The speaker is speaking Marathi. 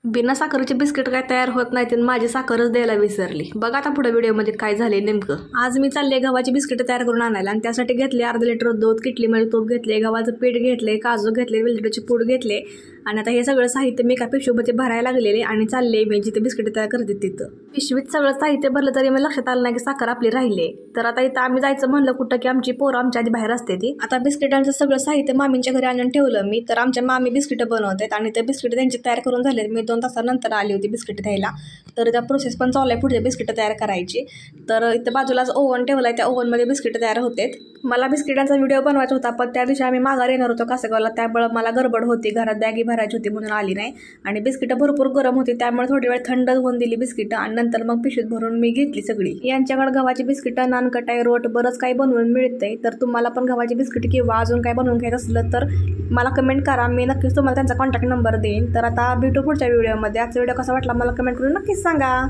बिना साखरेचे बिस्किट काय तयार होत नाहीत आणि माझी साखरच द्यायला विसरली. बघा आता पुढे व्हिडिओमध्ये काय झाले नेमकं. आज मी चालले गव्हाची बिस्किट तयार करून आणायला आणि त्यासाठी घेतले अर्धा लिटर दूध, किटलीमध्ये तूप घेतले, गव्हाचं पीठ घेतले, काजू घेतले, वेलदोड्याची पूड घेतले आणि आता हे सगळं साहित्य मी एका पिशवीमध्ये भरायला लागलेले आणि चालले मी जिथे बिस्किट तयार करते तिथं. पिशवीत सगळं साहित्य भरलं तरी मला लक्षात आलं नाही की साखर आपली राहिले. तर आता इथं आम्ही जायचं म्हणलं कुठं की आमची पोरं आमच्या आधी बाहेर असते ती. आता बिस्किटांचं सगळं साहित्य मामींच्या घरी आणून ठेवलं मी. तर आमच्या मामी बिस्किट बनवतात आणि ते बिस्किट त्यांची तयार करून झाले. मी 2 तासानंतर आली होती बिस्किट द्यायला. तर त्या प्रोसेस पण चालू आहे पुढचे बिस्किट तयार करायची. तर इथं बाजूलाच ओव्हन ठेवलं आहे, त्या ओव्हनमध्ये बिस्किट तयार होते. मला बिस्किटांचा व्हिडिओ बनवायचा होता पण त्या दिवशी आम्ही माघार येणार होतो कासेगावला, त्यामुळे मला गडबड होती, घरात बॅगी भरायची होती म्हणून आली नाही. आणि बिस्किटं भरपूर गरम होती त्यामुळे थोडी वेळ थंड होऊन दिली बिस्किटं आणि नंतर मग पिशवीत भरून मी घेतली सगळी. यांच्याकडे गव्हाची बिस्किटं, नानकटाई, रोट बरंच काही बनवून मिळते. तर तुम्हाला पण गव्हाची बिस्किट किंवा अजून काही बनवून घ्यायचं असलं तर मला कमेंट करा, मी नक्कीच तुम्हाला त्यांचा कॉन्टॅक्ट नंबर देईन. तर आता भेटू पुढच्या व्हिडिओमध्ये. आजचा व्हिडिओ कसा वाटला मला कमेंट करून नक्कीच सांगा.